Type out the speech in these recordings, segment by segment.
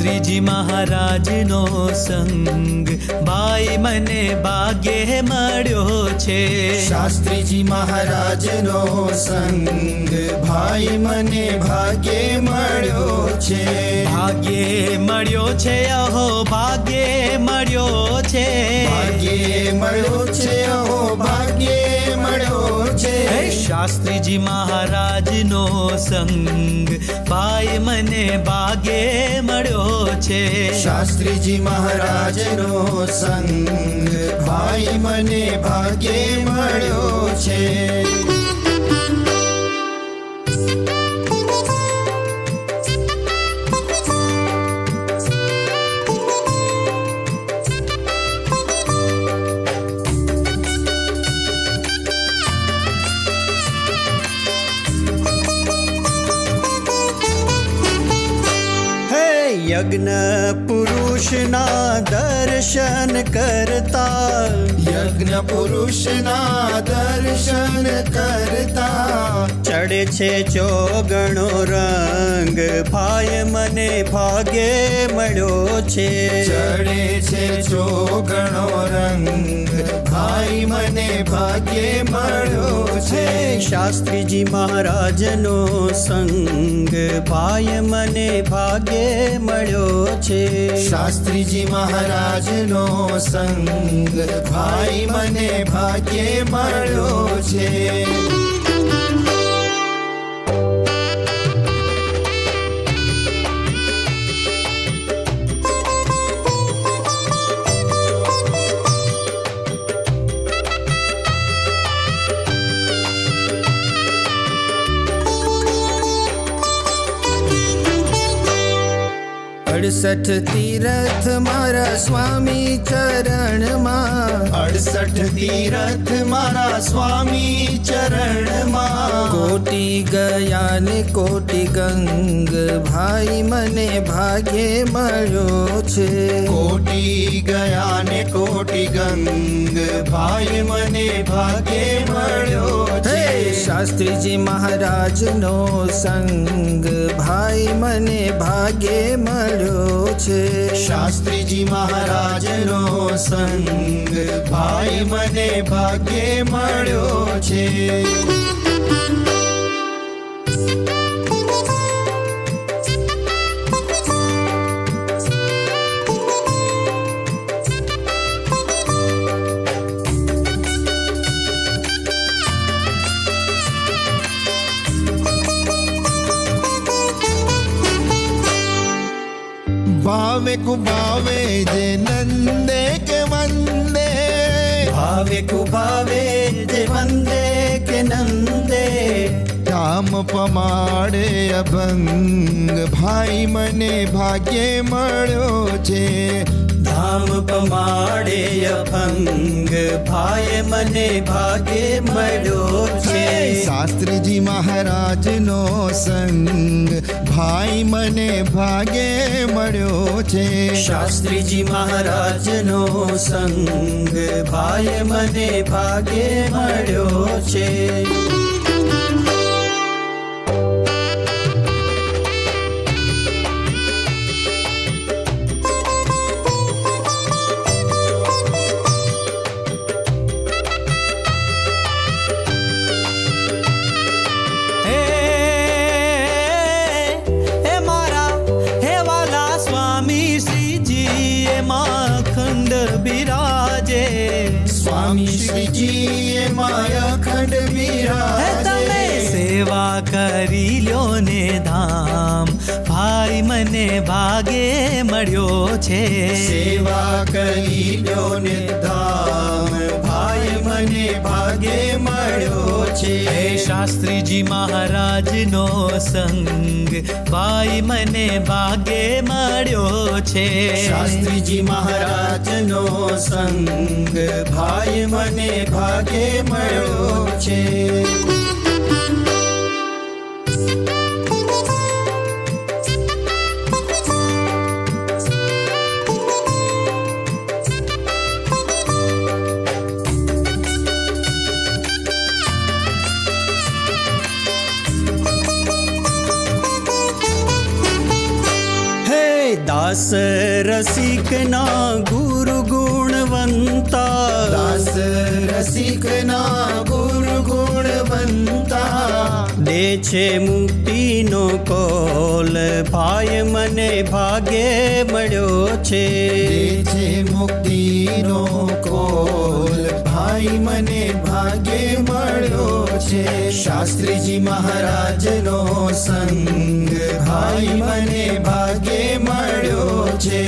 શાસ્ત્રીજી મહારાજનો સંગ ભાઈ મને ભાગ્યે મળ્યો છે. શાસ્ત્રીજી મહારાજનો સંગ ભાઈ મને ભાગ્યે મળ્યો છે. ભાગ્યે મળ્યો છે, અહો ભાગ્યે મળ્યો છે. ભાગ્યે મળ્યો છે, અહો ભાગ્યે મળ્યો છે. શાસ્ત્રીજી મહારાજનો સંગ ભાઈ મને ભાગ્યે મળ્યો છે. શાસ્ત્રીજી મહારાજનો સંગ ભાઈ મને ભાગ્યે મળ્યો છે. યજ્ઞ પુરુષના દર્શન કરતા, યજ્ઞ પુરુષના દર્શન કરતા ચડે છે ચોગણો રંગ ભાઈ મને ભાગ્યે મળ્યો છે. ચડે છે ચોગણો રંગ ભાઈ મને ભાગ્યે મળ્યો છે. શાસ્ત્રીજી મહારાજનો સંગ ભાઈ મને ભાગ્યે મળ્યો છે. શાસ્ત્રીજી મહારાજનો સંગ ભાઈ મને ભાગ્યે મળ્યો છે. અડસઠ તીરથ મારા સ્વામી ચરણમાં, 68 તીરથ મારા સ્વામી ચરણમાં. કોટી ગયા ને કોટી ગંગ ભાઈ મને ભાગ્યે મળ્યો છે. કોટી ગયા ને કોટી ગંગ ભાઈ મને ભાગ્યે મળ્યો છે. શાસ્ત્રીજી મહારાજનો સંગ ભાઈ મને ભાગ્યે મળ્યો છે. શાસ્ત્રીજી મહારાજનો સંગ ભાઈ મને ભાગ્યે મળ્યો છે. ભાવે કુભાવે જે નંદે કે વંદે, ભાવે કુભાવે જે વંદે કે નંદે. ધામ પમાડે અભંગ ભાઈ મને ભાગ્યે મળ્યો છે. ધામ પમાડે અભંગ ભાઈ મને ભાગ્યે મળ્યો છે. શાસ્ત્રીજી મહારાજનો સંગ ભાઈ મને ભાગ્યે મળ્યો છે. શાસ્ત્રીજી મહારાજનો સંગ ભાઈ મને ભાગ્યે મળ્યો છે. સ્વામી શ્રીજી એમાં અખંડ બિરાજે. તમે સેવા કરી લ્યો ને ધામ ભાઈ મને ભાગ્યે મળ્યો છે. સેવા કરી લ્યો ને ધામ ભાઈ મને ભાગ્યે મળ્યો છે. શાસ્ત્રીજી મહારાજનો સંગ ભાઈ મને ભાગ્યે મળ્યો છે. શાસ્ત્રીજી મહારાજનો સંગ ભાઈ મને ભાગ્યે મળ્યો છે. દાસ રસિકના ગુરુ ગુણવંતા, દાસ રસિકના ગુરુ ગુણવંતા, દે છે મુક્તિનો કોલ, ભાઈ મને ભાગ્યે મળ્યો છે. દે છે મુક્તિનો કોલ, ભાઈ મને ભાગ્યે મળ્યો છે. શાસ્ત્રીજી મહારાજનો સંગ, ભાઈ મને ભાગ્યે મળ્યો છે.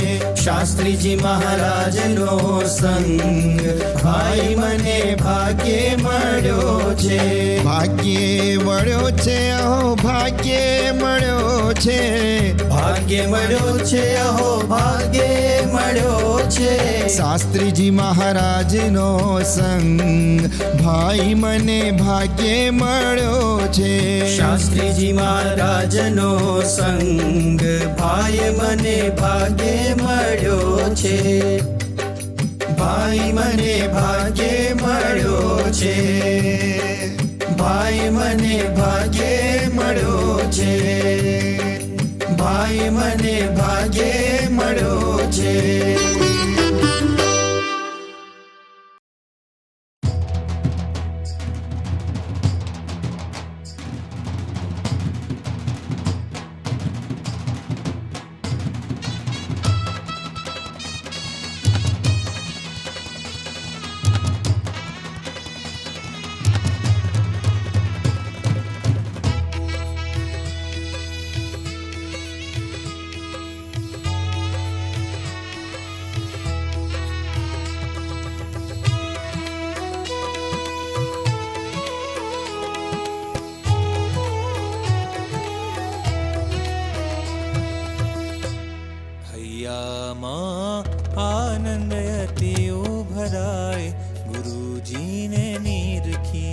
શાસ્ત્રીજી મહારાજનો સંગ, ભાઈ મને ભાગ્યે મળ્યો છે. ભાગ્યે મળ્યો છે, અહો ભાગ્યે મળ્યો છે. ભાગ્ય મળ્યો છે, અહો ભાગ્ય મળ્યો છે. શાસ્ત્રીજી મહારાજનો સંગ, ભાઈ મને ભાગ્યે મળ્યો છે. શાસ્ત્રીજી મહારાજનો સંગ, ભાઈ મને ભાગ્યે મળ્યો છે. ભાઈ મને ભાગ્યે મળ્યો છે. ભાઈ મને ભાગ્યે મળ્યો છે. ભાઈ મને ભાગ્યે મળ્યો છે. आनंदयति उभराय गुरुजी ने निरखी.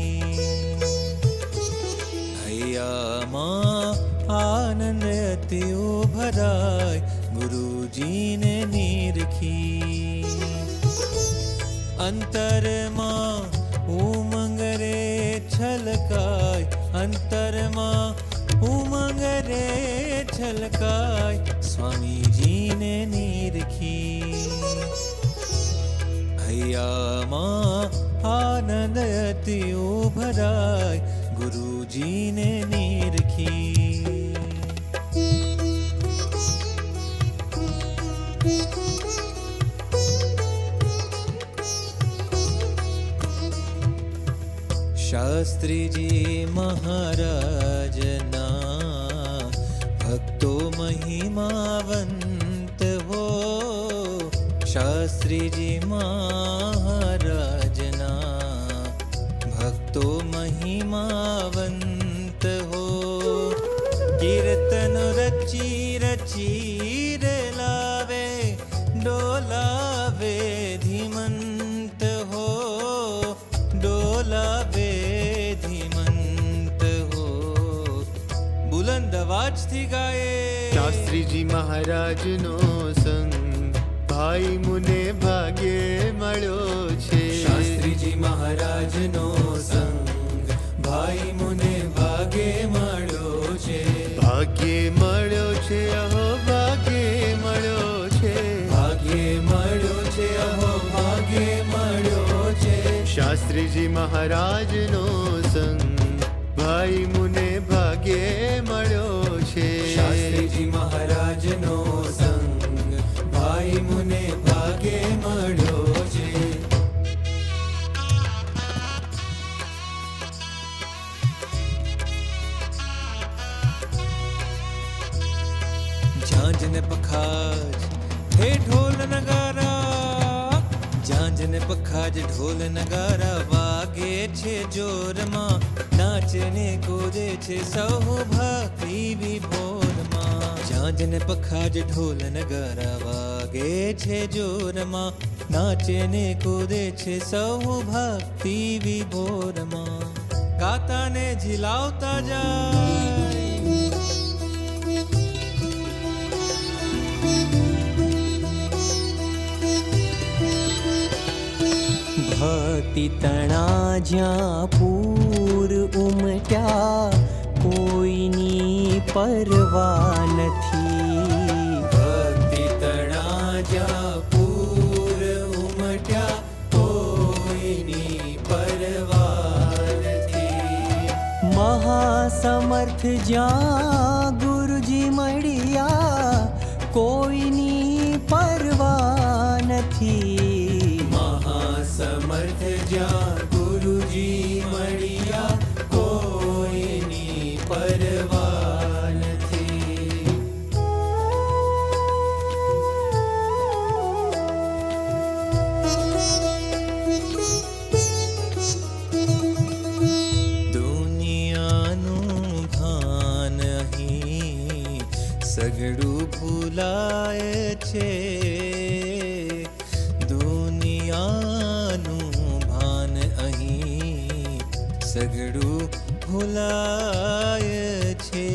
हૈયામાં આનંદયતિ ઉભરાય ગુરુજી ને નિરખી. અંતરમાં ઉમંગ રે છલકાય, અંતરમાં ઉમંગ રે છલકાય સ્વામીજીને નિરખી. હૈયામાં આનંદયતિ ઉભરાય ગુરુજીને નિરખી. શાસ્ત્રીજી મહારાજના ભક્તો મહિમાવંત હો. શાસ્ત્રીજી મહારાજના ભક્તો મહિમાવંત હો. કીર્તન રચી રચી રે લાવે, ડોલાવે ધીમંત હો, ડોલાવે ધીમંત હો. બુલંદ અવાજથી ગાયે શાસ્ત્રીજી મહારાજનો સંગ, ભાઈ મુને ભાગ્યે મળ્યો છે. શાસ્ત્રીજી મહારાજનો સંગ, ભાઈ મુને ભાગ્યે મળ્યો છે. ભાગ્યે મળ્યો છે, અહો ભાગ્યે મળ્યો છે. ભાગ્યે મળ્યો છે, અહો ભાગ્યે મળ્યો છે. શાસ્ત્રીજી મહારાજનો સંગ, ભાઈ મુને ભાગ્યે મળ્યો છે. શાસ્ત્રીજી મહારાજનો સંગ, ભાઈ મુને ભાગ્યે મળ્યો છે. ઝાંઝ ને પખાજ હે ઢોલ નગારા, ઝાંઝ ને પખાજ ઢોલ નગારા વાગે છે જોરમાં. નાચે ને કૂદે છે સૌ ભક્તિ વિભોરમાં. ઝાંઝ ને પખાજ ઢોલ નગારા વાગે છે જોરમાં. નાચે ને કૂદે છે સૌ ભક્તિ વિભોરમાં. ગાતા ને ઝીલાવતા જાય, ભક્તિ તણા જ્યાં પૂર ઉમટ્યા, કોઈની પરવા નથી. ભક્તિ સમર્થ જ્યાં ગુરુજી મળ્યા કોઈની પરવા નથી. મહાસમર્થ જ્યાં ગુરુજી મળ્યા કોઈની પરવા નથી. દુનિયાનું ભાન અહીં સગડું ભૂલાય છે. દુનિયાનું ભાન અહીં સગડું ભૂલાય છે.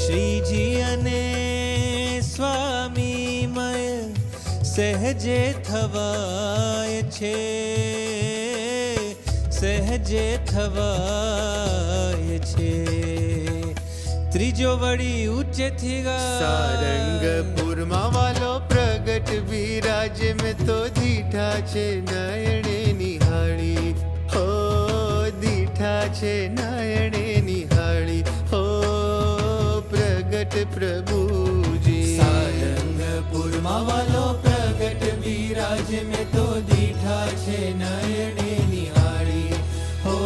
શ્રીજી અને સ્વામીમય સહેજે થવાય છે. સહેજે થવાય છે. ત્રીજો વળી ઉચ્ચેથી સારંગપુરમાં વાલો પ્રગટ વિરાજ મેં તો દીઠા છે નયણે નિહાળી. હો દીઠા છે નયણે નિહાળી. હો પ્રગટ પ્રભુજી. સારંગપુરમાં વાલો પ્રગટ વિરાજ મેં તો દીઠા છે નયણે નિહાળી. હો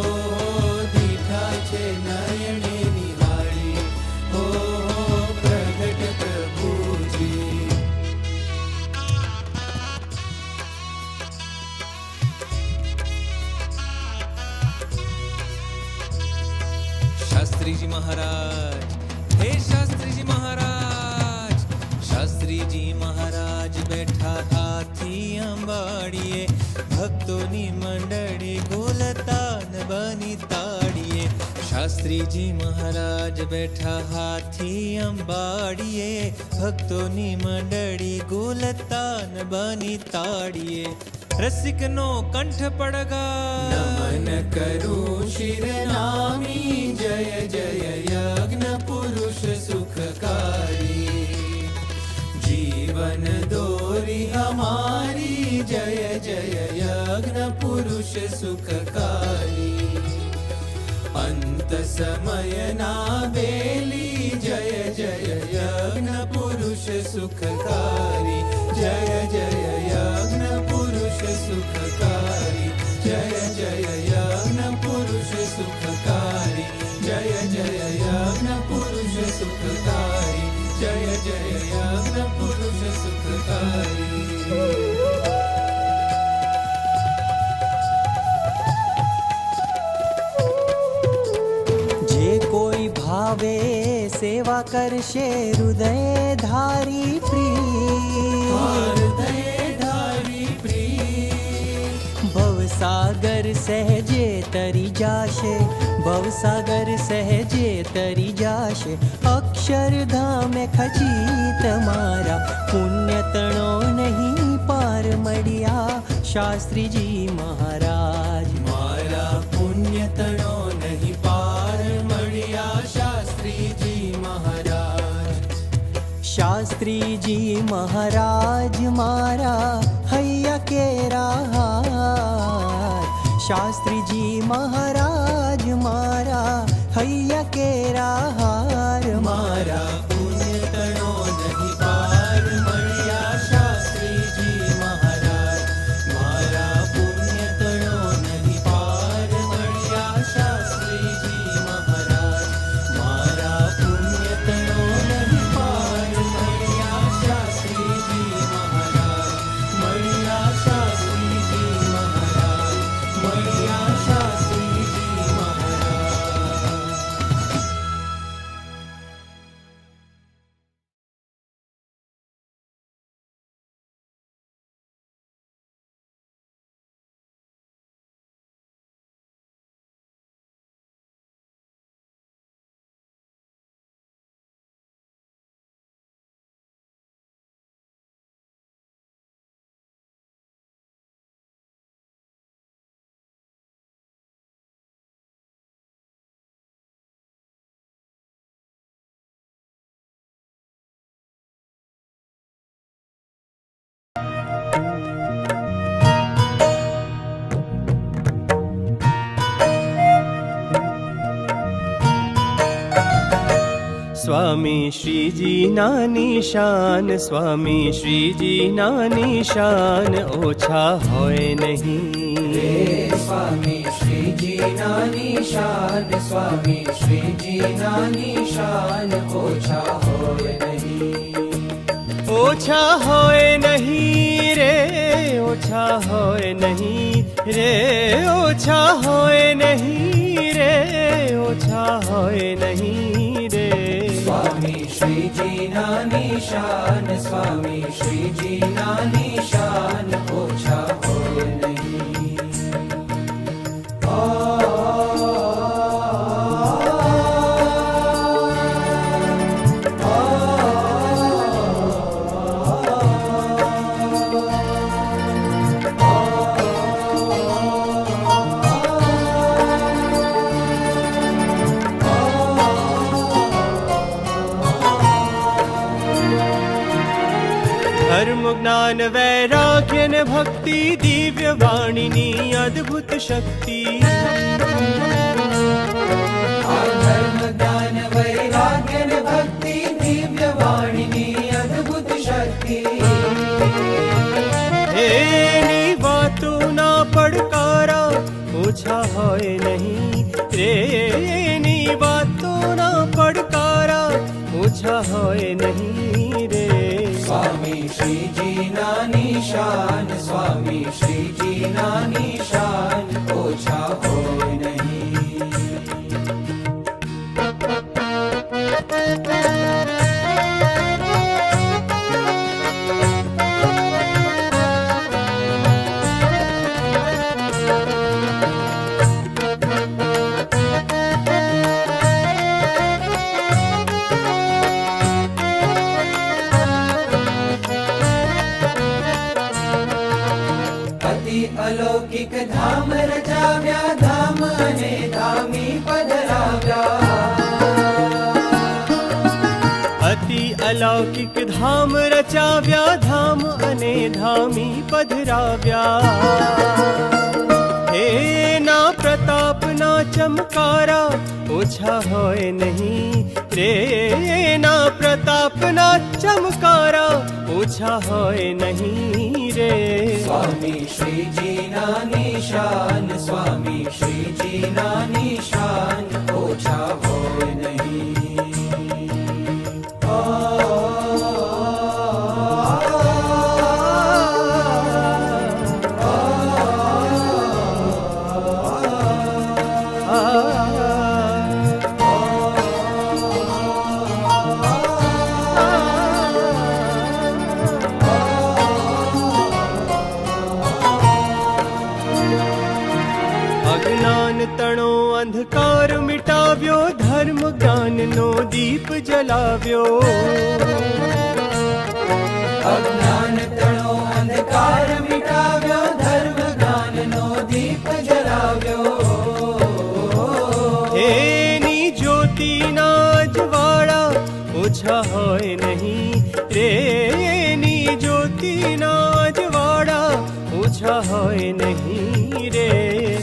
દીઠા છે નયણે નિહાળી. હો પ્રગટ પ્રભુજી. શાસ્ત્રીજી મહારાજ, હે શાસ્ત્રીજી મહારાજ. શાસ્ત્રીજી મહારાજ બેઠા હાથી અંબાડીએ. ભક્તોની મંડળી ગુલતાન બની તાડીએ. શાસ્ત્રીજી મહારાજ બેઠા હાથી અંબાડીએ. ભક્તોની મંડળી ગુલતાન બની તાડીએ. રસિકનો કંઠ પડગા નમન કરું શિરનામી જય જય યજ્ઞ પુરુષ સુખકારી. જીવન દોરી હમારી જય જય યજ્ઞ પુરુષ સુખકારી. અંત સમયના બેલી જય જય યજ્ઞ પુરુષ સુખકારી. જય જય યજ્ઞ પુરુષ સુખકારી. જય જય યજ્ઞ પુરુષ સુખકારી. જય જય યજ્ઞ પુરુષ સુખકારી. જય જય યજ્ઞ પુરુષ સુખકારી. જે કોઈ ભાવે સેવા કરશે હૃદય ધારી પ્રિય. હૃદય ધારી પ્રિય. ભવસાગર સહેજે તરી જાશે. ભવસાગર સહેજે તરી જાશે. અક્ષરધામે ખચી તમારા પુણ્ય તણો નહીં પાર મળ્યા શાસ્ત્રીજી મહારાજ. મારા પુણ્ય તણો નહીં પાર મળ્યા શાસ્ત્રીજી મહારાજ. શાસ્ત્રીજી મહારાજ મારા હૈયા કેરા હાર. શાસ્ત્રીજી મહારાજ મારા હૈયા કેરા હાર. મારા પુણ્ય તણો નહીં પાર મળ્યા શાસ્ત્રીજી મહારાજ. મારા પુણ્ય તણો નહીં પાર મળ્યા શાસ્ત્રીજી મહારાજ. મારા પુણ્ય તણો નહીં પાર મળ્યા શાસ્ત્રીજી મહારાજ. મળ્યા શાસ્ત્રીજી મહારાજ. મળ્યા શાસ્ત્રીજી મહારાજ. સ્વામી શ્રીજીના નિશાન, સ્વામી શ્રીજીના નિશાન ઓછા હોય નહીં. સ્વામી શ્રીજીના નિશાન, સ્વામી શ્રીજીના નિશાન ઓછા હોય નહીં. ઓછા હોય નહીં રે, ઓછા હોય નહીં રે, ઓછા હોય નહીં રે, ઓછા હોય નહીં રે. સ્વામી શ્રીજીના નિશાન, સ્વામી શ્રીજીના નિશાન ઓછા હોય નહીં. ધર્મ જ્ઞાન વૈરાગ્ય ને ભક્તિ, દિવ્ય વાણીની અદ્ભુત શક્તિ. ધર્મ જ્ઞાન વૈરાગ્ય ને ભક્તિ, દિવ્ય વાણીની અદ્ભુત શક્તિ. એની વાતો ના પડકારા ઓછા હોય નહીં રે, એની વાતો ના પડકારા ઓછા હોય નહીં રે. સ્વામી શ્રીજીના નિશાન, સ્વામી શ્રીજીના નિશાન ઓછા હોય નહીં. અલૌકિક ધામ રચાવ્યા, ધામ અને ધામી પધરાવ્યા. અતિ અલૌકિક ધામ રચાવ્યા, ધામ અને ધામી પધરાવ્યા. એના પ્રતાપના ચમકારા ઓછા હોય નહીં રે, એના પ્રતાપના ચમકારા ઓછા હોય નહીં રે. સ્વામી શ્રીજીના નિશાન, સ્વામી શ્રીજીના નિશાન ઓછા હોય નહીં. અજ્ઞાન તણો અંધકાર મિટાવ્યો, ધર્મ જ્ઞાનનો દીપ જલાવ્યો. અજ્ઞાન તણો અંધકાર મિટાવ્યો, ધર્મ જ્ઞાનનો દીપ જલાવ્યો. એની જ્યોતિના જ્વાળા ઓછા હોય નહીં રે, એની જ્યોતિના જ્વાળા ઓછા હોય નહીં રે.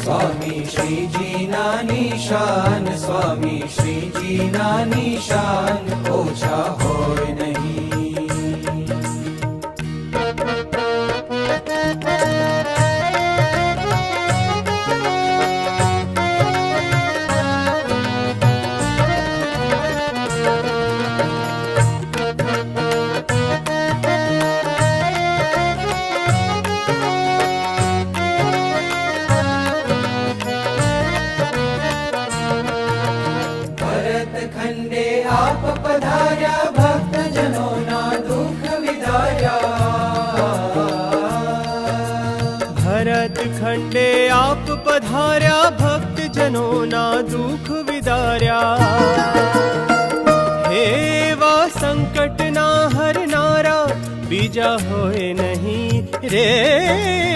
સ્વામી શ્રીજીના નિશાન, સ્વામી શ્રીજીના નિશાન ઓછા હોય નહીં. ખંડે આપ પધાર્યા, ભક્તજનોના દુઃખ વિદાર્યા. ભરત ખંડે આપ પધાર્યા, ભક્તજનોના દુઃખ વિદાર્યા. એવા સંકટના હરનારા બીજા હોય નહીં રે,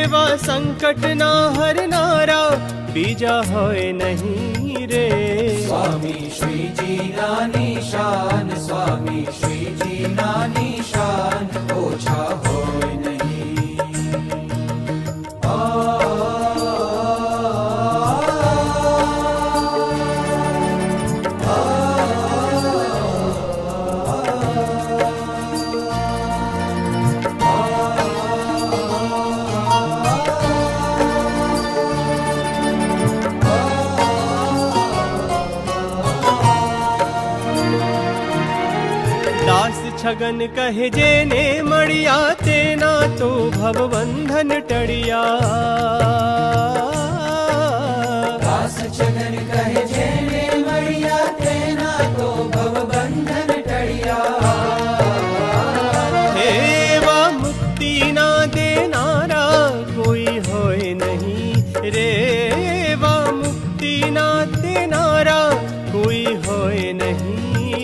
એવા સંકટના હરનારા બીજા હોય નહીં રે. સ્વામી શ્રીજીના નિશાન, સ્વામી શ્રીજીના નિશાન ઓછા હોય નહીં. छगन कहे जेने मड़िया तेना तो भवबंधन टड़िया। दास छगन कहे जेने मड़िया तेना तो भवबंधन टड़िया। हेवा मुक्ति ना देनारा कोई होए नहीं रे, वा मुक्ति ना देनारा कोई होए नहीं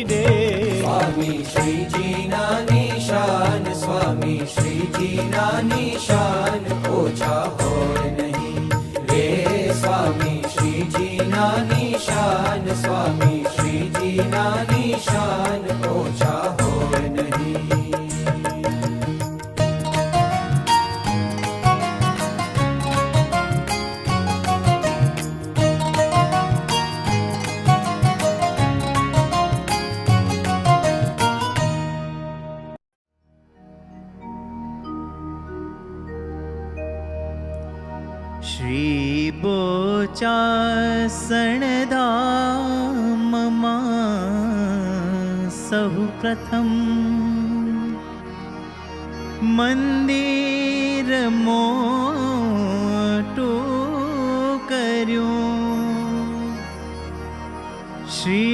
रे। स्वामी श्री जी ना निशान, स्वामी श्री जी ना निशान ओछा होए नहीं रे। स्वामी श्री जी ना निशान, स्वामी श्री जी ना निशान ओछा होए नहीं। श्री बोचासण धाममा सहु प्रथम मंदिर मोटू कर्યું। श्री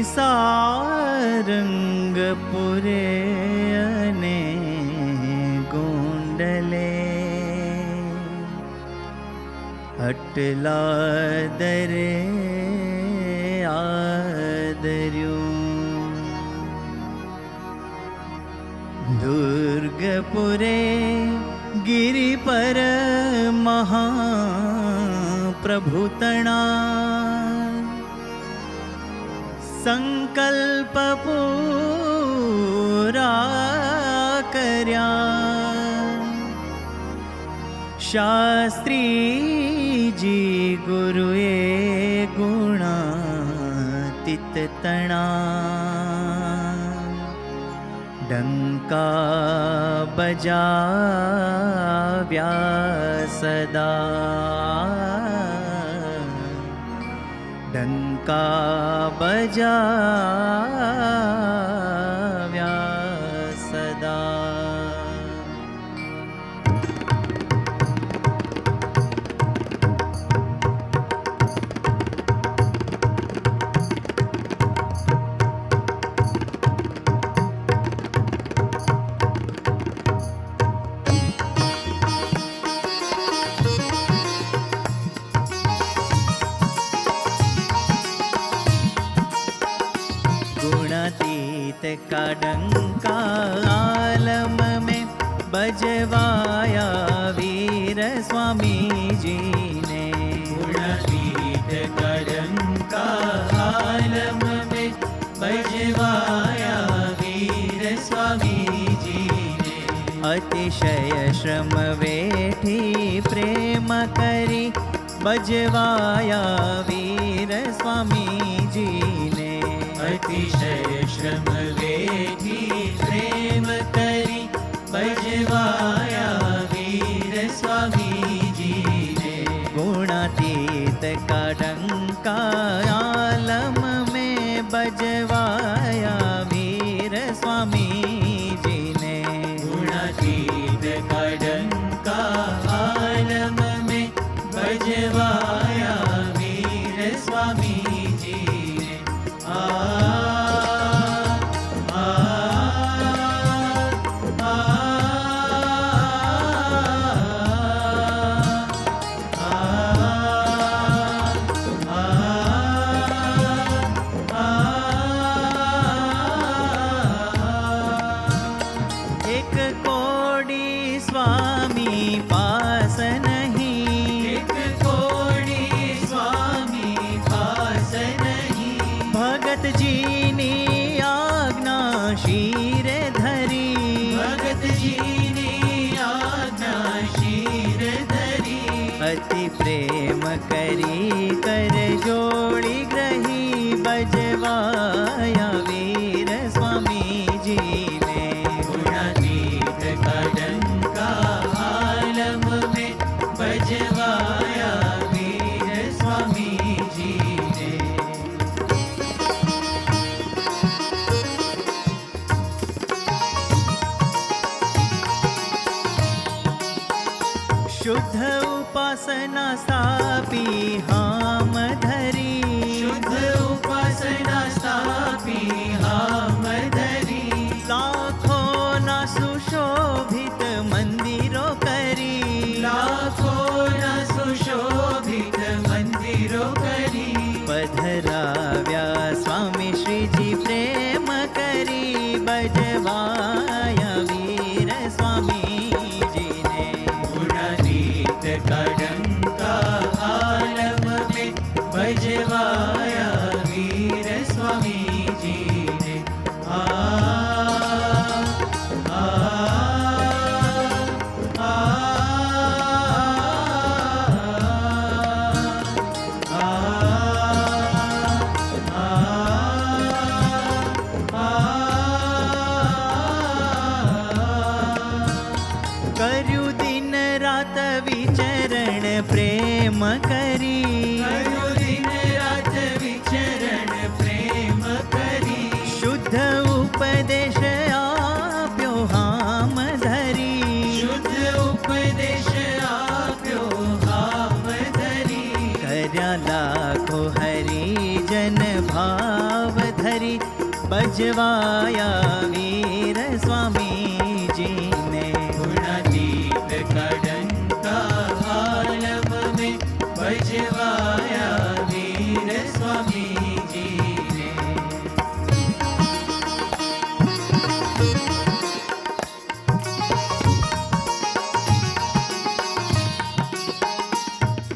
सारंगपुरे अने गोंडले अटला दरे आदर्યું। दुर्गपुरे गिरि पर महाप्रभुतणा संकल्प पूरा कर्या। शास्त्री जी गुरुए गुणातीत तणा डंका बजाव्या सदा। डंका बजाव्या सदा। गुणातीत का डंका आलम में बजवाया वीर स्वामी जी ने। गुणातीत का डंका आलम में बजवाया वीर स्वामी जी ने। अतिशय श्रम वेठी प्रेम करी बजवाया वीर स्वामी जी ने। अतिशय श्रम वेठी प्रेम करी बजवाया वीर स्वामी जी ने। गुणातीत का डंका आलम में बजवाया वीर स्वामी जी ने। गुणातीत का डंका आलम में बजवाया वीर स्वामी जी ने। आ एक कोड़ी स्वामी पास नहीं। एक कोड़ी स्वामी पास नहीं। भगत जी ने आज्ञा शीर धरी। भगत जी ने आज्ञा शीर धरी। अति प्रेम करी कर जोड़ी ग्रही बजवाया वीर स्वामी जी ने। गुणातीत का डंका आलम में बजवाया वीर स्वामी जी ने। શુદ્ધ ઉપાસના સ્થાપી હામ ધરી, શુદ્ધ ઉપાસના સ્થાપી હામ ધરી, લાખોના સુશોભિત મંદિરો કરી, લાખોના સુશોભિત મંદિરો કરી, પધરાવ્યા સ્વામી શ્રીજી પ્રેમ કરી, બજવાયા વીર સ્વામીજીને. ગુણાતીત કડંકા આલમ में ભજવાયા વીર સ્વામીજીને. કર્યું દિન રાત વિચરણ પ્રેમ કરી, કર્યું દિન રાત વિચરણ પ્રેમ કરી, શુદ્ધ ઉપદેશ આપ્યો હામ ધરી, શુદ્ધ ઉપદેશ આપ્યો હામ ધરી, કર્યા લાખો હરિજન ભાવ ધરી, બજવાયા વીર સ્વામીજીને. ગુણાતીત કડંકા આલમ में ભજવાયા વીર સ્વામીજીને.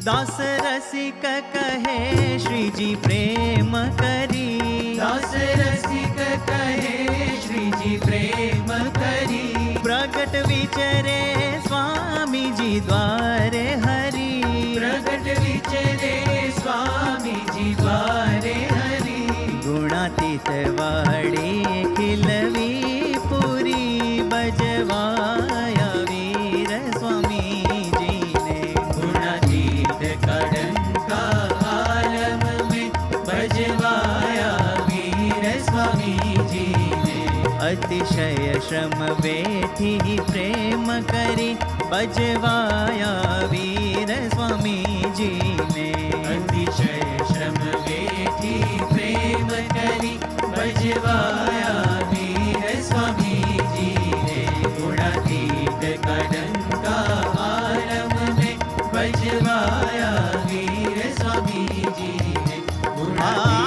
દાસ રસિક કહે શ્રીજી પ્રેમ કરી, દાસ રસિક કહે શ્રીજી પ્રેમ કરી, પ્રગટ વિચરે સ્વામીજી દ્વારે હરી, પ્રગટ વિચરે સ્વામીજી દ્વારે હરી, ગુણાતીત વાળી ખીલવી પૂરી, બજવાયા વીર સ્વામીજીને. ગુણાતીત કડંકા આલમ में ભજવાયા વીર સ્વામીજીને. અતિશય શ્રમ બેઠી પ્રેમ કરી, બજવાયા વીર સ્વામીજીને. અતિશય શ્રમ વેઠી પ્રેમ કરી, ભજવાયા વીર સ્વામીજીને. ગુણાતીત કડંકા આલમ में ભજવાયા વીર સ્વામીજીને. ગુણાતીત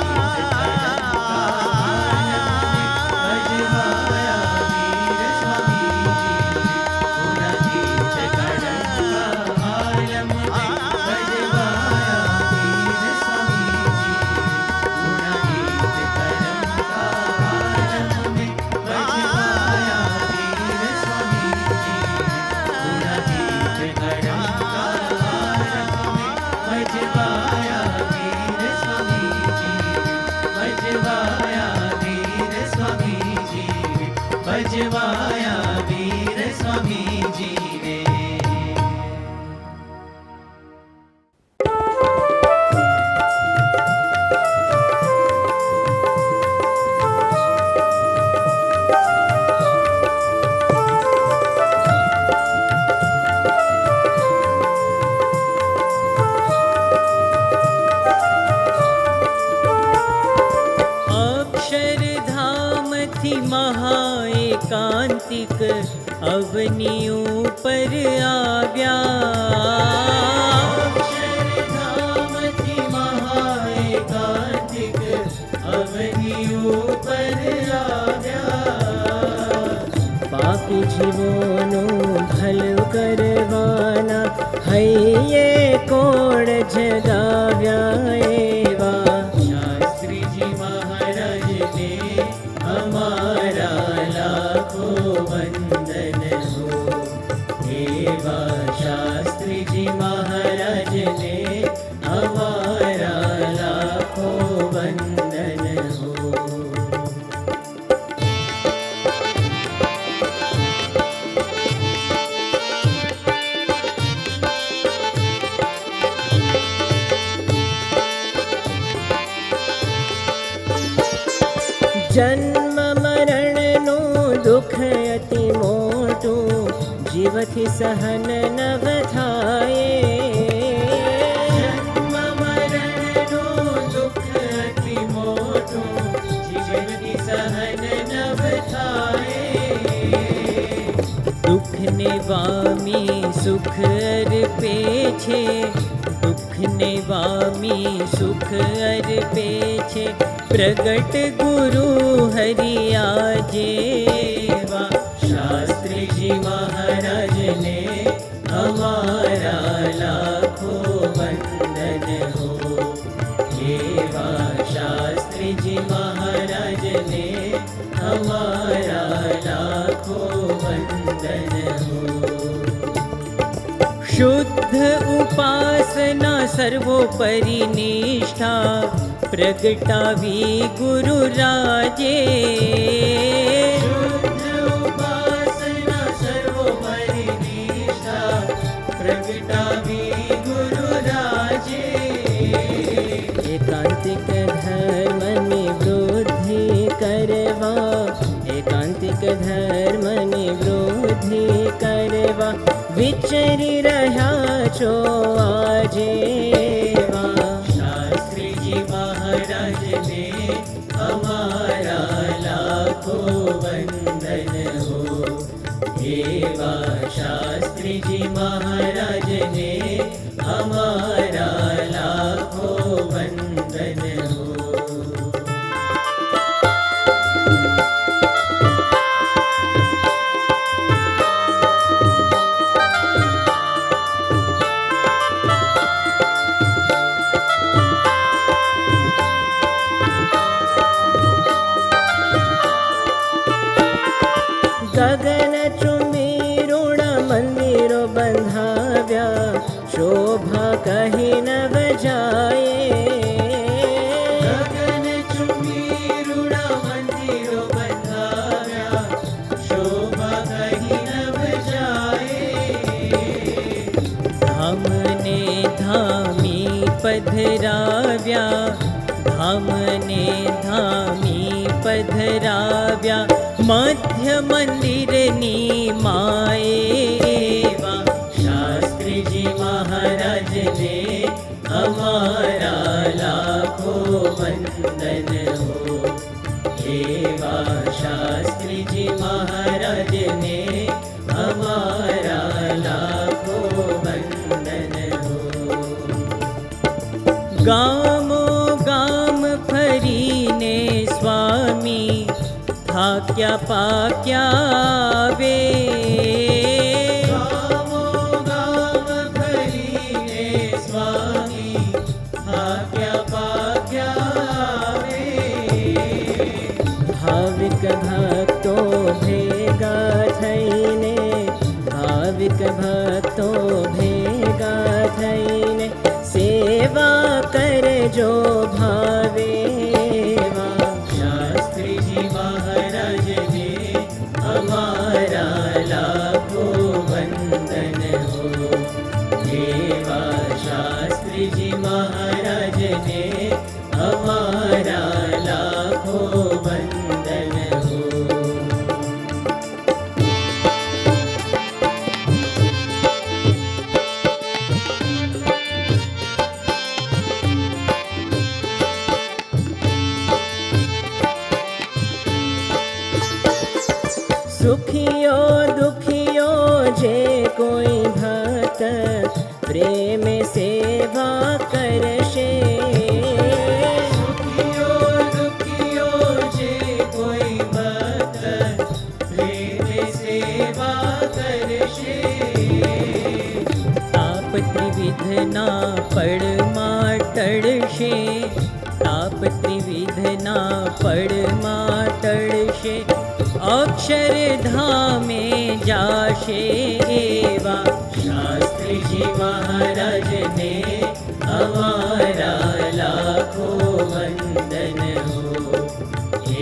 ભજવાયા વીર સ્વામીજીને. અક્ષરધામથી મહાએકાંતિક અવની ઉપર આવ્યા, અક્ષરધામથી મહાએકાંતિક અવની ઉપર આવ્યા, પાપી જીવોનું ભલું કરવાના હૈયે કોણ જગાવ્યા એવા, શાસ્ત્રીજી મહારાજને અમારા લાખો વંદન હો. એવા શાસ્ત્રીજી મહારાજને અમારા લાખો વંદન હો. જન્મ મરણનું દુઃખ અતિ મોટું, જીવથી સહન નવ થાય. જન્મ મરણનું દુઃખ અતિ મોટું, જીવથી સહન નવ થાય. દુઃખને વામી સુખ અર્પે છે, દુઃખને વામી સુખ અર્પે છે. પ્રગટ ગુરુ હરિયા જેવા, શાસ્ત્રીજી મહારાજને અમારા લાખો વંદન હો. એવા શાસ્ત્રીજી મહારાજને અમારા લાખો વંદન હો. શુદ્ધ ઉપાસના સર્વોપરી નિષ્ઠા, પ્રગટાવી ગુરુ રાજે. શુદ્ધ ઉપાસના સર્વોપરી નિષ્ઠા, પ્રગટાવી ગુરુ રાજે. એકાંતિક ધર્મની વૃદ્ધિ કરવા, એકાંતિક ધર્મની વૃદ્ધિ કરવા વિચરી રહ્યા છો આજે. શાસ્ત્રીજી મહારાજને અમારા લાખો વંદન હો. એવા શાસ્ત્રીજી મહારાજને અમારા લાખો વંદન હો. ગગન ચુંબી ઋણ મંદિરો બંધાવ્યા, શોભા કહી નવ જાય. ગગન ચુંબી ઋણ મંદિરો બંધાવ્યા, શોભા કહી નવ જાય. ધામને ધામી પધરાવ્યા, ધામને ધામી પધરાવ્યા. મધ્ય મંદિરની માએવા, શાસ્ત્રીજી મહારાજને અમારા લાખો વંદન હો. એવા શાસ્ત્રીજી મહારાજને અમારા લાખો વંદન હો. ગામો ગામ ફરીને સ્વામી થાક્યા પાક્યા વે. ગામો ગામ ફરીને સ્વામી થાક્યા પાક્યા વે. ભાવિક ભક્તો ભેગા થઈને, ભાવિક ભક્તો ભેગા થઈને સેવા કરજો ભાવે. શાસ્ત્રીજી મહારાજને અમારા લાખો વંદન હો. એવા શાસ્ત્રીજી મહારાજને અમારા લાખો વંદન હો. સુખીઓ દુખીઓ જે કોઈ ભક્ત પ્રેમ સેવા કરશે. સુખીઓ દુખીઓ જે કોઈ ભક્ત પ્રેમ સેવા કરશે. તાપ ત્રિવિધના પડમાં ટળશે, તાપ ત્રિવિધના પડમાં ટળશે. અક્ષરધામે જાશે. એવા શાસ્ત્રીજી મહારાજને અમારા લાખો વંદન હો.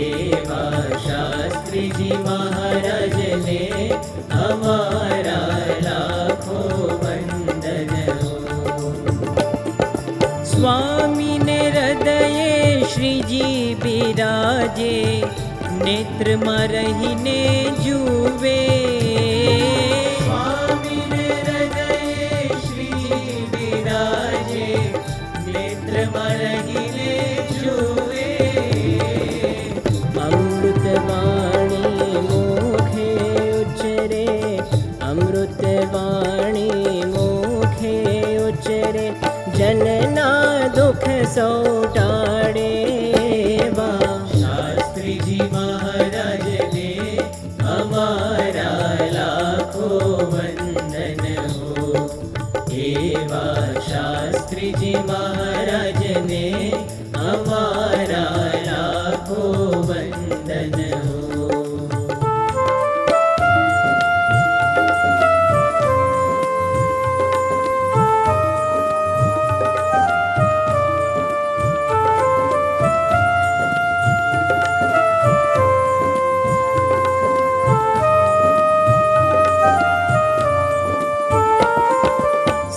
એવા શાસ્ત્રીજી મહારાજને અમારા લાખો વંદન હો. સ્વામીને હૃદયે શ્રીજી બિરાજે, નેત્રમાં રહીને જુએ. સૌ ટાળે વા શાસ્ત્રીજી મહારાજને અમારા લાખો વંદન હો. એવા શાસ્ત્રીજી મહારાજને અમારા લાખો વંદન હો.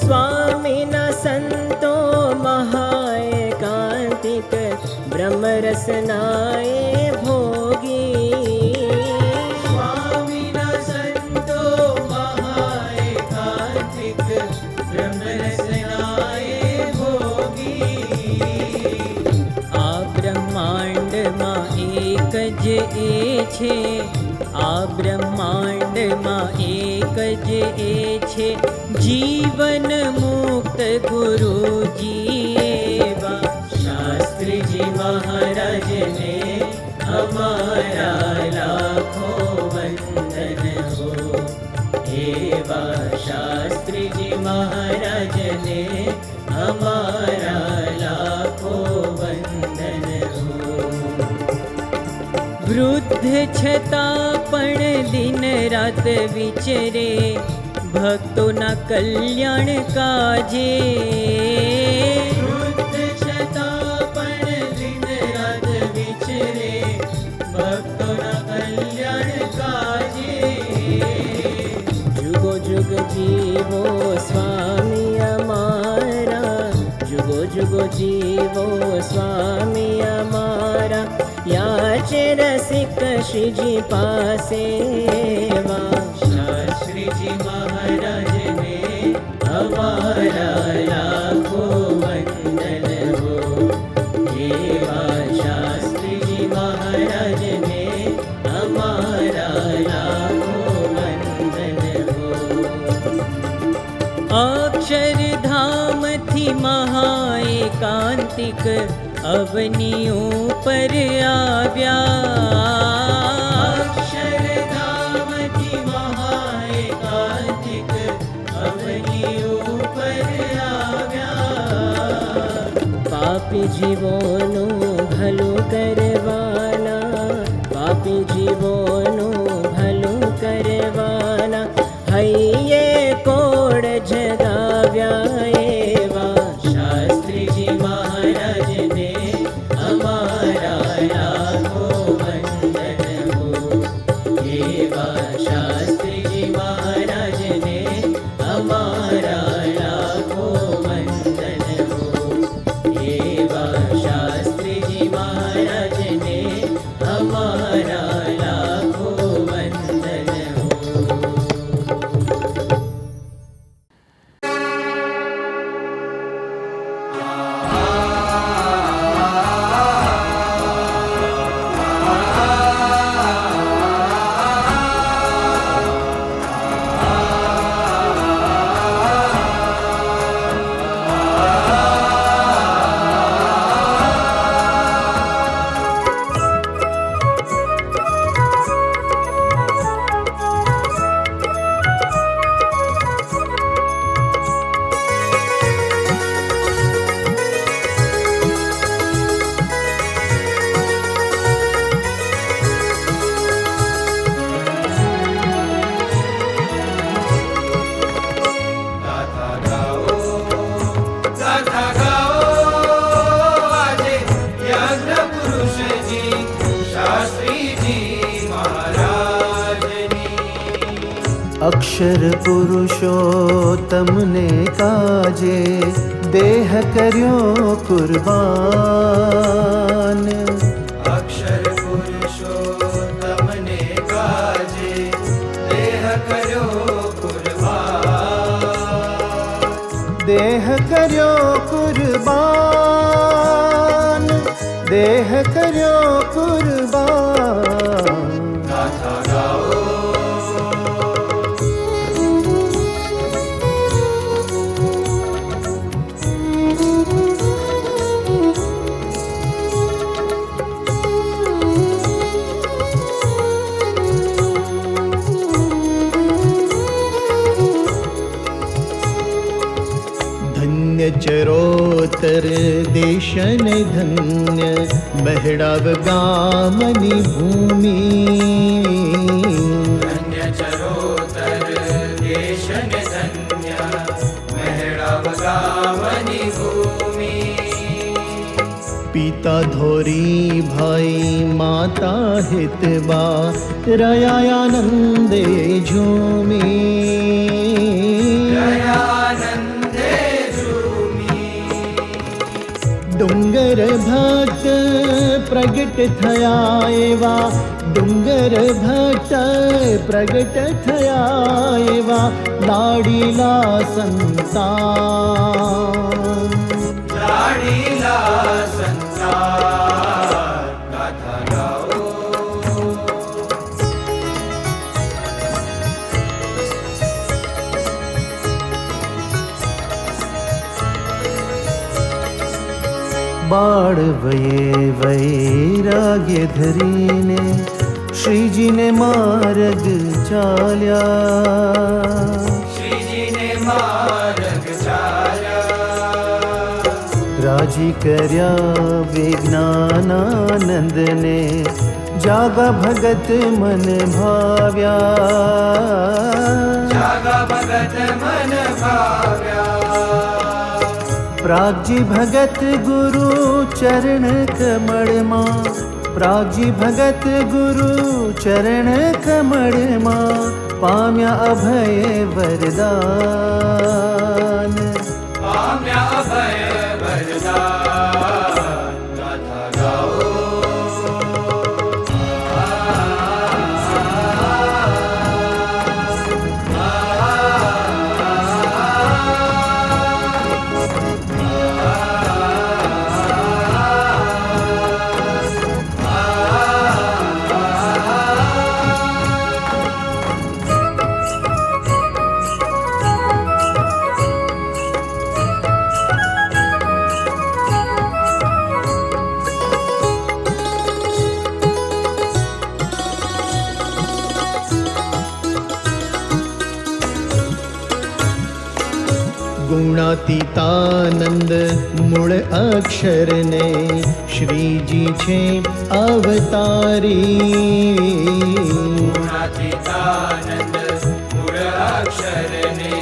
સ્વામીના સંતો મહાએકાંતિક બ્રહ્મરસનાએ ભોગી સ્વામીના સંતો મહાએકાંતિક બ્રહ્મરસનાએ ભોગી. આ બ્રહ્માંડમાં એક જ એ છે, આ બ્રહ્માંડમાં એક જ એ છે, જીવન મુક્ત ગુરુજી એવા શાસ્ત્રીજી મહારાજને અમારા લાખો વંદન હો. એવા શાસ્ત્રીજી મહારાજને અમારા લાખો વંદન હો. વૃદ્ધ છતાં પણ દિન રાત વિચરે ભક્તોના કલ્યાણ કાજે વૃદ્ધ છતાં પણ દિન રાત વિચરે ભક્તોના કલ્યાણ કાજે. જુગો જુગ જીવો સ્વામી અમારા, જુગો જુગો જીવો સ્વામી અમારા, યાચે રસિક શ્રીજી પાસે વા શાસ્ત્રીજી મહારાજને અમારા લાખો વંદન હો. એવા શાસ્ત્રીજી મહારાજને અમારા લાખો વંદન હો. અક્ષરધામથી મહાએકાંતિક અવની ઉપર આવ્યા અક્ષરધામથી મહાએકાંતિક અવની ઉપર આવ્યા. પાપી જીવોનું ભલું કરવાના, પાપી જીવોનું ભલું કરવાના, હૈયે કોડ જગાવ્યા એવા શાસ્ત્રીજી મહારાજને અમારા લાખો વંદન હો. એવા શાસ્ત્રીજી મહારાજને અમારા લાખો વંદન હો. એવા શાસ્ત્રીજી મહારાજને અમારા લાખો વંદન હો. અક્ષર પુરુષોત્તમને કાજે દેહ કર્યો કુરબાન. અક્ષર પુરુષોત્તમને કાજે દેહ કર્યો કુરબાન. દેહ કર્યો કુરબાન, દેહ કર્યો કુરબાન. ગાથા ગાઓ चरोतर देशन धन्य बहड़ाव गामनी भूमि धन्य चरोतर देशन धन्य महड़ाव गामनी भूमि पिता धोरी भाई माता हितबा रयानंदे झूमी दयानंदे झूमी डुंगर भक्त प्रगट थया एवा डुंगर भक्त प्रगट थया एवा लाडीला संतान लाडीला संसार गाथा गाओ बाळ वये वैराग्य धरीने श्रीजी ने मार्ग चाल्या श्रीजी ने मार्ग चाल्या राजी कर्या विज्ञानानंद ने जागा भगत मन भाव्या जागा भगत मन भाव्या प्रागजी भगत गुरु चरण कमल मां प्रागजी भगत गुरु चरण कमल मां पाम्या अभय वरदान पाम्या अभय वरदान गाथा गाओ ગુણાતીતાનંદ મૂળ અક્ષરને શ્રીજી છે અવતારી ગુણાતીતાનંદ મૂળ અક્ષરને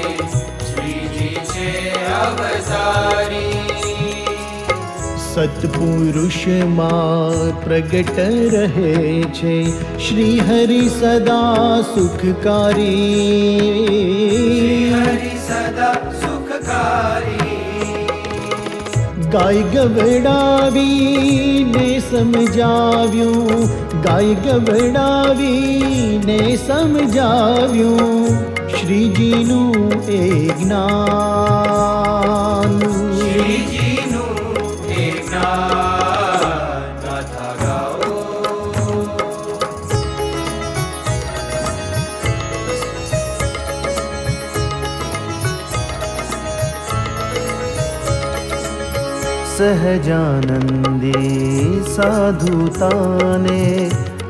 શ્રીજી છે અવતારી સત્પુરુષમાં પ્રગટ રહે છે શ્રી હરિ સદા સુખકારી હરિ સદા ગાય ગવડાવીને સમજાવ્યું ગાય ગવડાવીને સમજાવ્યું શ્રીજીનું એ જ્ઞાન શ્રીજીનું એ જ્ઞાન ગાથા ગાઓ સહજાનંદી સાધુતાને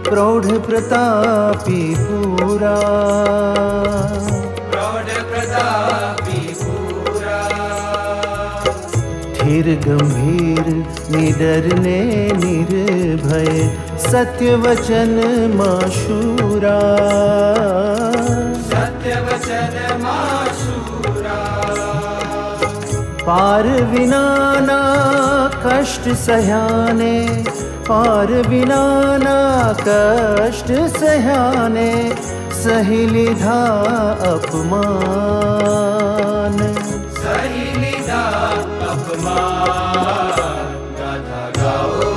પ્રૌઢ પ્રતાપી પૂરા પ્રૌઢ પ્રતાપી પૂરા સ્થિર ગંભીર નિડર ને નિર્ભય સત્ય વચનમાં શુરા સત્ય વચનમાં શુરા પાર વિનાના કષ્ટ સહ્યાને પાર વિનાના કષ્ટ સહ્યાને સહી લીધા અપમાન સહી લીધા અપમાન ગાથા ગાઓ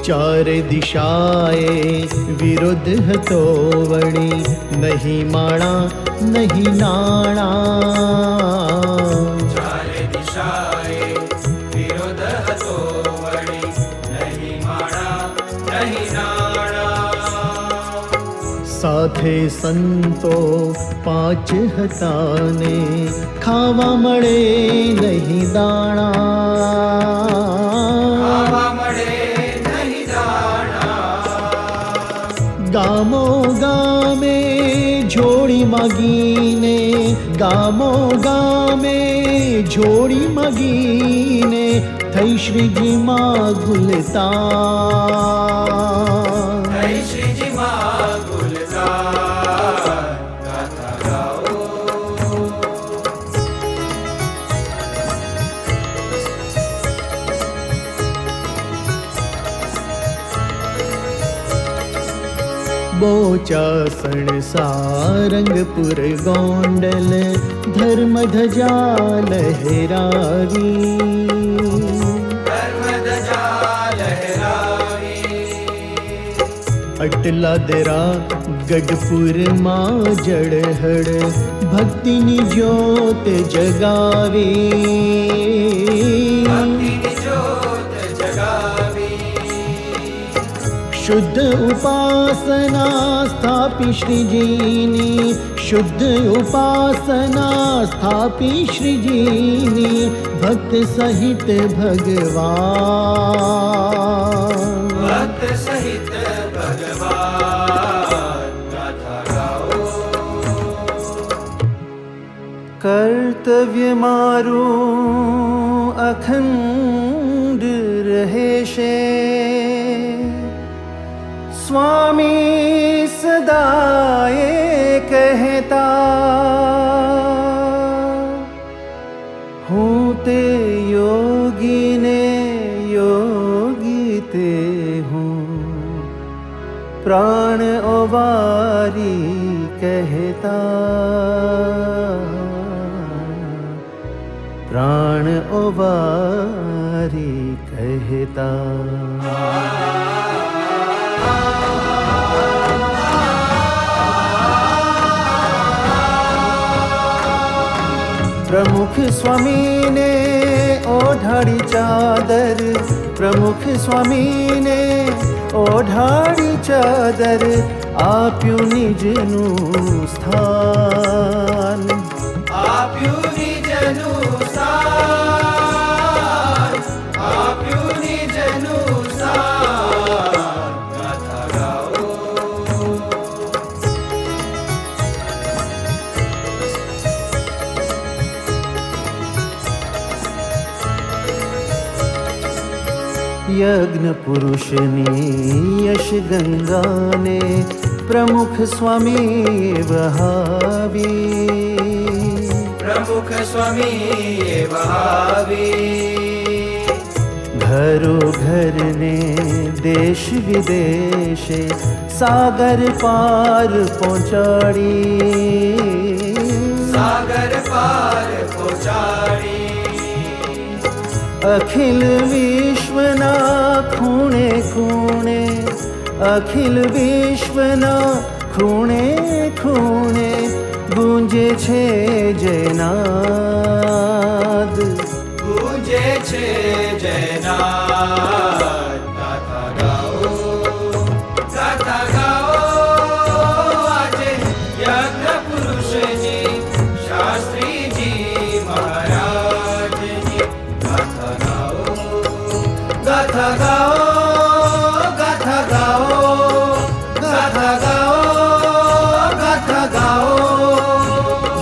ચાર દિશાએ વિરુદ્ધ હતો વળી નહીં માણા નહીં નાણાં ચારે દિશાએ વિરોધ હતો વળી નહીં માણા નહીં નાણા સાથે સંતો 5 હતા ને ખાવા મળે નહીં દાણા. ખાવા મળે નહીં દાણા. ગામો ગામે જોડી માગીને, ગામો ગામે જોડી માગીને થઈ શ્રીજીમાં ગુલતાન. થઈ શ્રીજીમાં ગુલજાર. ગાથા ગાઓ. બોચાસણ સારંગપુર ગોંડલ ધર્મ ધજા લહેરાવી. ધર્મધજા લહેરાવી. અટલાદરા ગઢપુરમાં જળહળ ભક્તિની જ્યોત જગાવી. ભક્તિની જ્યોત જગાવી. શુદ્ધ ઉપાસના સ્થાપી શ્રીજીની, શુદ્ધ ઉપાસના સ્થાપી શ્રીજીની ભક્ત સહિત ભગવાન. ભક્ત સહિત ભગવાન. ગાથા ગાઓ. કર્તવ્ય મારું અખંડ રહેશે, સ્વામી સદાએ કહેતા. હું તે યોગીને યોગી તે હું, પ્રાણ ઓવારી કહેતા. પ્રાણ ઓવારી કહેતા. પ્રમુખ સ્વામીને ઓઢાડી ચાદર, પ્રમુખ સ્વામીને ઓઢાડી ચાદર, આપ્યું નિજનું સ્થાન. આપ્યું નિજનું સ્થાન. આપ્યું નિજનું સ્થાન. ગાથા ગાઓ. યજ્ઞ પુરુષની યશ ગંગાને પ્રમુખ સ્વામી વહાવી. પ્રમુખ સ્વામી વહાવી. ઘરો ઘરને દેશ વિદેશે સાગર પાર પહોંચાડી. સાગર પાર પહોંચાડી. અખિલ વિશ્વના ખૂણે ખૂણે, અખિલ વિશ્વના ખૂણે ખૂણે ગુંજે છે જયનાદ. ગુંજે છે જયનાદ. ગાથા ગાઓ. ગાથા ગાઓ. આજે યજ્ઞ પુરુષજી શાસ્ત્રીજી મહારાજની ગાથા ગાઓ. ગાથા ગાઓ. ગાથા ગાઓ. ગાથા ગાઓ. ગાથા ગાઓ.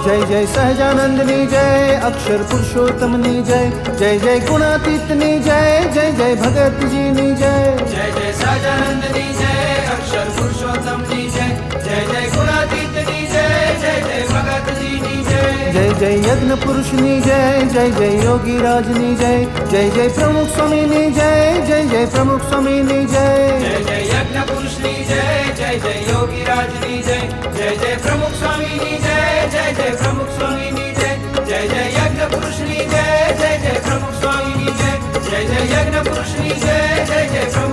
જય જય સહજાનંદની જય, અક્ષર પુરુષોત્તમની જય, જય જય ગુણાતીતની જય, જય જય ભગતજીની જય. જય જય સહજાનંદની જય, અક્ષર પુરુષોત્તમની જય, જય જય ગુણાતીતની જય, જય જય ભગતજીની જય. જય જય યજ્ઞ પુરુષની જય, જય જય યોગીરાજની જય, જય જય પ્રમુખ સ્વામીની જય, જય જય પ્રમુખ સ્વામીની જય. જય જય યજ્ઞ પુરુષની જય, જય જય યોગીરાજની જય, જય જય પ્રમુખ સ્વામીની જય, જય જય પ્રમુખ સ્વામીની જય. જય જય યજ્ઞ પુરુષની જય, જય જય પ્રમુખ સ્વામીની જય, જય જય યજ્ઞ પુરુષની જય, જય જય પ્રમુખ